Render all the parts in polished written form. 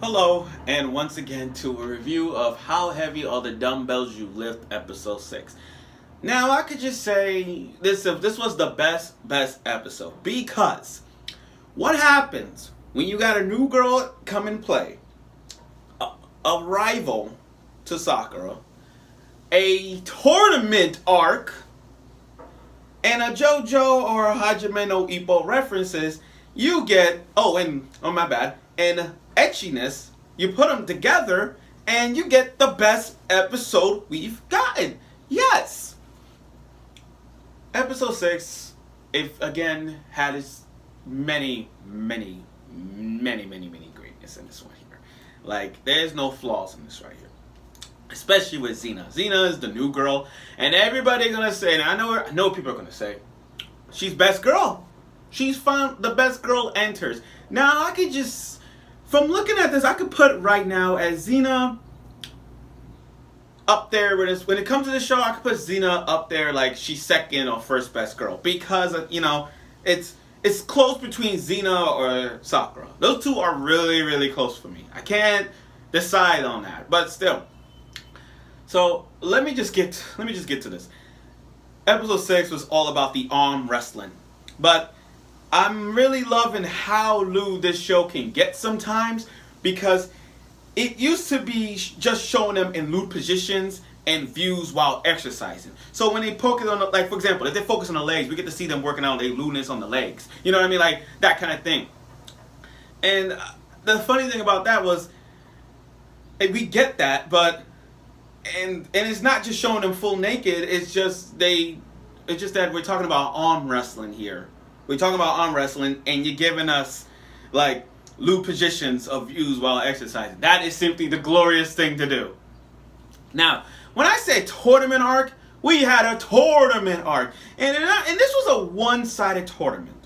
Hello, and once again to a review of How Heavy Are the Dumbbells You Lift, Episode 6. Now, I could just say this was the best episode, because what happens when you got a new girl come and play, a rival to Sakura, a tournament arc, and a jojo or a hajime no ippo references, you get, and etchiness, you put them together and you get the best episode we've gotten. Yes! Episode 6, if again, had its many greatness in this one here. Like, there's no flaws in this right here. Especially with Zina. Zina is the new girl, and everybody's gonna say, and I know what people are gonna say, she's best girl. She's found the best girl enters. Now, I could just, from looking at this, I could put right now as Zina up there. When it comes to the show, I could put Zina up there like she's second or first best girl, because it's close between Zina or Sakura. Those two are really close for me. I can't decide on that, but still. So let me just get to this. Episode 6 was all about the arm wrestling, but I'm really loving how lewd this show can get sometimes, because it used to be just showing them in lewd positions and views while exercising. So when they focus on, like, for example, if they focus on the legs, we get to see them working out their lewdness on the legs. You know what I mean? Like, that kind of thing. And the funny thing about that was, we get that, but and it's not just showing them full naked. It's just that we're talking about arm wrestling here. We're talking about arm wrestling, and you're giving us, like, lewd positions of views while exercising. That is simply the glorious thing to do. Now, when I say tournament arc, we had a tournament arc. And this was a one-sided tournament.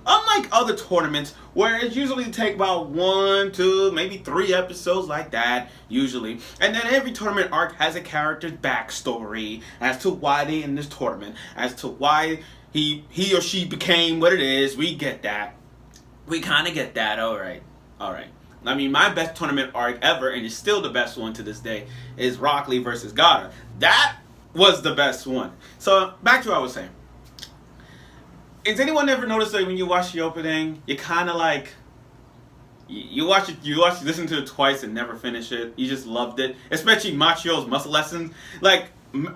Unlike other tournaments, where it usually take about 1, 2, maybe 3 episodes like that, usually. And then every tournament arc has a character's backstory as to why they in this tournament, as to why he or she became what it is. We get that. We kind of get that. All right. I mean, my best tournament arc ever, and it's still the best one to this day, is Rock Lee versus Goddard. That was the best one. So, back to what I was saying. Has anyone ever noticed that when you watch the opening, you kind of like, you listen to it twice and never finish it? You just loved it. Especially Machio's muscle lessons. Like,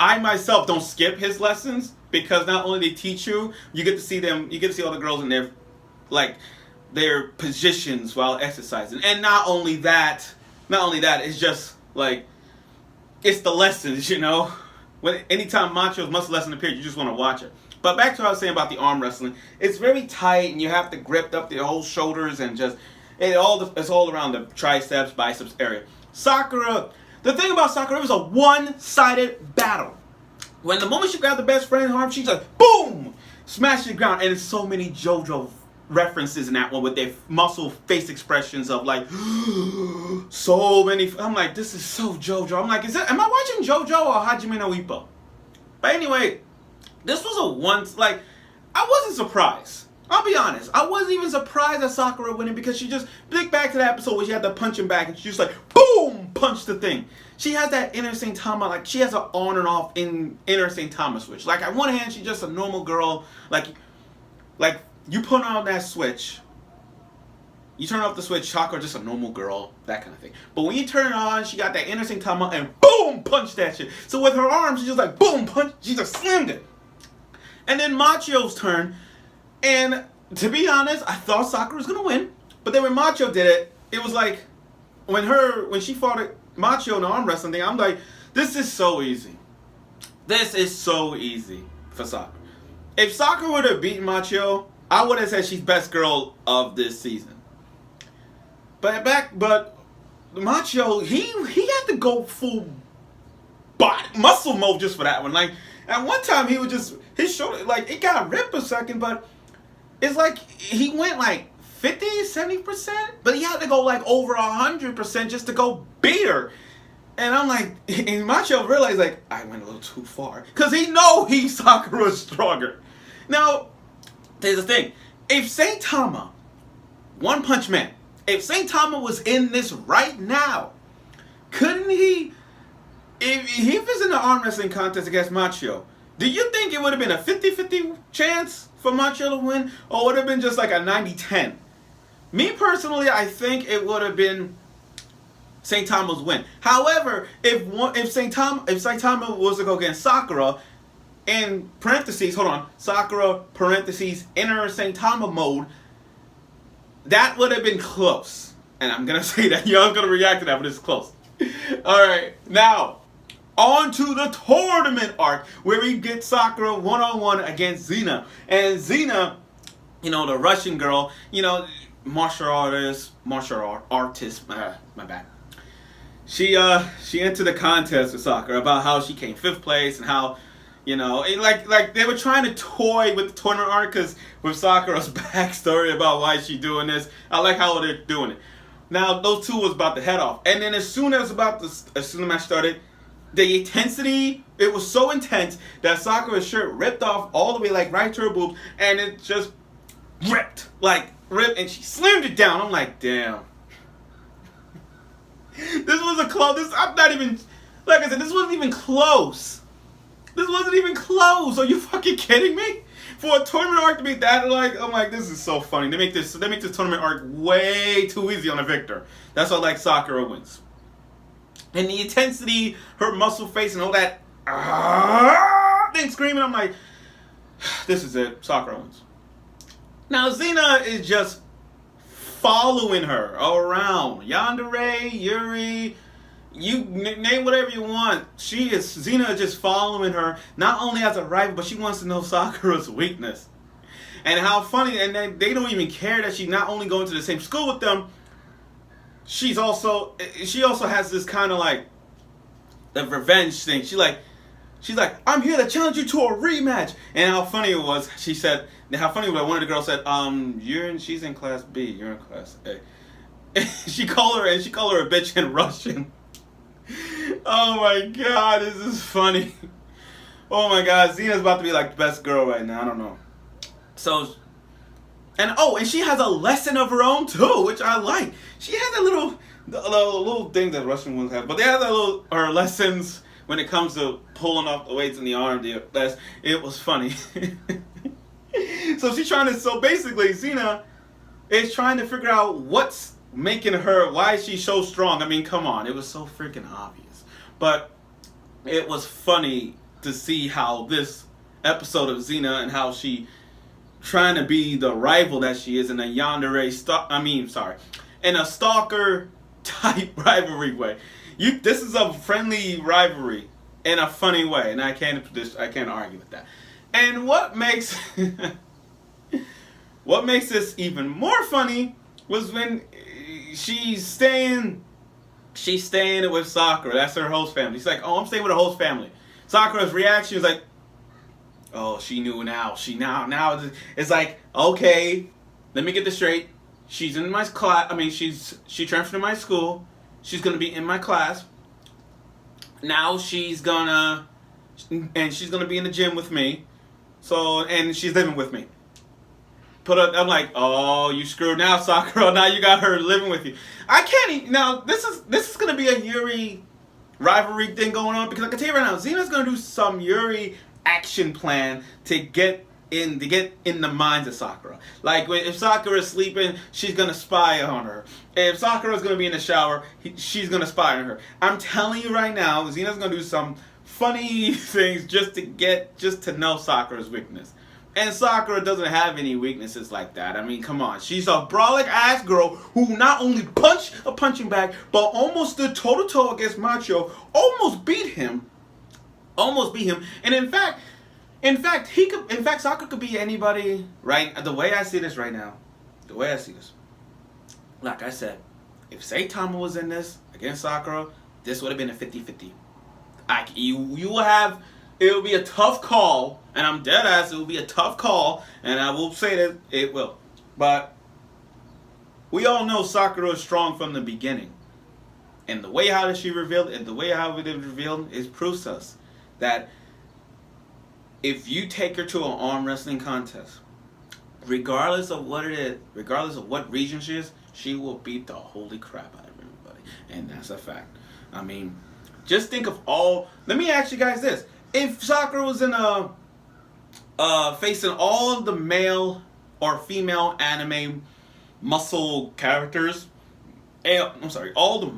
I myself don't skip his lessons, because not only they teach you, you get to see all the girls in their positions while exercising. And not only that, it's just like, it's the lessons, you know. Anytime Machio's muscle lesson appears, you just want to watch it. But back to what I was saying about the arm wrestling. It's very tight, and you have to grip up the whole shoulders, and just it's all around the triceps, biceps area. Sakura, the thing about Sakura, it was a one-sided battle. When the moment she grabbed the best friend's arm, she's like, boom, smash the ground. And there's so many JoJo references in that one with their muscle face expressions of like, so many. I'm like, this is so JoJo. I'm like, am I watching JoJo or Hajime no Ippo? But anyway, this was I wasn't surprised. I'll be honest. I wasn't even surprised at Sakura winning, because she just, think back to that episode where she had to punch him back, and she just like, boom, punch the thing. She has that inner Saitama, like, she has an on and off inner Saitama switch. Like, at one hand, she's just a normal girl. Like you put on that switch, you turn off the switch, Sakura just a normal girl, that kind of thing. But when you turn it on, she got that inner Saitama, and boom, punch that shit. So with her arms, she's just like, boom, punch, she just slammed it. And then Machio's turn, and to be honest, I thought Sakura was gonna win. But then when Machio did it, it was like, when she fought Machio in the arm wrestling thing, I'm like, this is so easy. This is so easy for Sakura. If Sakura would have beaten Machio, I would have said she's best girl of this season. But Machio, he had to go full muscle mode just for that one. Like, at one time he was just, his shoulder, like, it got ripped a second, but it's like he went like 50, 70%, but he had to go like over 100% just to go beat her. And I'm like, and Machio realized, like, I went a little too far, because he's Sakura's stronger. Now, here's the thing. If Saitama, One Punch Man, If Saitama was in this right now, couldn't he? If he was in the arm wrestling contest against Macho, do you think it would have been a 50-50 chance for Macho to win, or would it have been just like a 90-10? Me personally, I think it would have been Saitama's win. However, if Saitama was to go against Sakura, in parentheses, hold on, Sakura parentheses inner Saitama mode, that would have been close. And I'm gonna say that y'all gonna react to that, but it's close. All right, now on to the tournament arc where we get Sakura one-on-one against Zina, and Zina, you know, the Russian girl, you know, martial artist, my bad. She entered the contest with Sakura about how she came 5th place and how, you know, like they were trying to toy with the tournament arc because with Sakura's backstory about why she's doing this. I like how they're doing it. Now those two was about to head off, and then as soon as the match started, the intensity, it was so intense that Sakura's shirt ripped off all the way like right to her boobs, and it just ripped, and she slammed it down. I'm like, damn. This was a close. I'm not even, like I said, this wasn't even close. This wasn't even close. Are you fucking kidding me? For a tournament arc to be that, like, I'm like, this is so funny. They make this tournament arc way too easy on a victor. That's why, like, Sakura wins. And the intensity, her muscle face, and all that thing screaming, I'm like, this is it. Sakura wins. Now, Zina is just following her around. Yandere, Yuri, you name whatever you want. Zina is just following her, not only as a rival, but she wants to know Sakura's weakness. And how funny, and they don't even care that she's not only going to the same school with them, she also has this kind of like the revenge thing. She's like, I'm here to challenge you to a rematch. And how funny it was, how funny was one of the girls said, she's in class B, you're in class A. And she called her a bitch in Russian. Oh my god, this is funny. Oh my god, Zina's about to be like the best girl right now. I don't know. So, and she has a lesson of her own too, which I like. She has a little thing that Russian ones have, but they have her lessons when it comes to pulling off the weights in the arm. It was funny. So basically Zina is trying to figure out what's making her, why is she so strong? I mean, come on, it was so freaking obvious. But it was funny to see how this episode of Zina and how she trying to be the rival that she is in a in a stalker type rivalry way. This is a friendly rivalry in a funny way, and I can't argue with that. And what makes this even more funny was when she's staying with Sakura. That's her host family. She's like, oh, I'm staying with a host family. Sakura's reaction is like, oh, she knew now. Now it's like, okay, let me get this straight. She's in my class. I mean, she transferred to my school. She's gonna be in my class. Now she's gonna be in the gym with me. So, and she's living with me. I'm like, oh, you screwed now, Sakura. Now you got her living with you. I can't. Now this is gonna be a Yuri rivalry thing going on, because I can tell you right now, Zina's gonna do some Yuri action plan to get in the minds of Sakura. Like if Sakura's sleeping, she's gonna spy on her. If Sakura's gonna be in the shower, she's gonna spy on her. I'm telling you right now, Zina's gonna do some funny things just to know Sakura's weakness. And Sakura doesn't have any weaknesses like that. I mean, come on. She's a brolic ass girl who not only punched a punching bag, but almost stood toe to toe against Macho, almost beat him. And in fact, Sakura could be anybody, right? The way I see this right now, like I said, if Saitama was in this against Sakura, this would have been a 50-50. It will be a tough call, and I'm dead ass, it will be a tough call, and I will say that it will. But we all know Sakura is strong from the beginning. And the way how she revealed, and the way how it is revealed is proves to us that if you take her to an arm wrestling contest, regardless of what it is, regardless of what region she is, she will beat the holy crap out of everybody. And that's a fact. I mean, just think of all... Let me ask you guys this. If Sakura was in facing all the male or female anime muscle characters, all the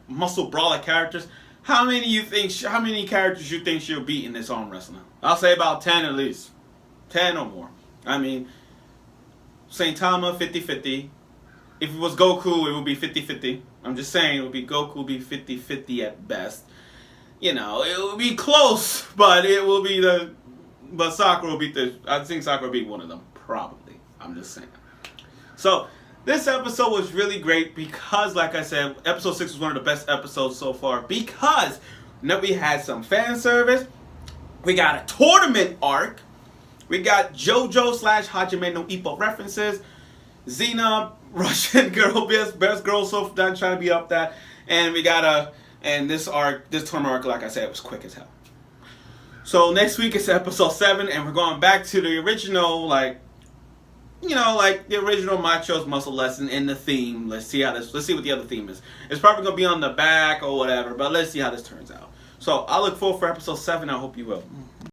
muscle brawler characters, how many characters you think she'll beat in this arm wrestling? I'll say about 10 at least. 10 or more. I mean, Saitama 50-50. If it was Goku, it would be 50-50. I'm just saying, it would be Goku would be 50-50 at best. You know, it will be close, but Sakura will beat I think Sakura will beat one of them, probably. I'm just saying. So, this episode was really great because, like I said, episode 6 was one of the best episodes so far because we had some fan service, we got a tournament arc, we got JoJo / Hajime no Ippo references, Zina, Russian girl, best girl so done trying to be up that, and we got this tournament arc, like I said, it was quick as hell. So next week is episode 7, and we're going back to the original, the original Macho's Muscle lesson in the theme. Let's see what the other theme is. It's probably gonna be on the back or whatever, but let's see how this turns out. So I look forward for episode 7. I hope you will.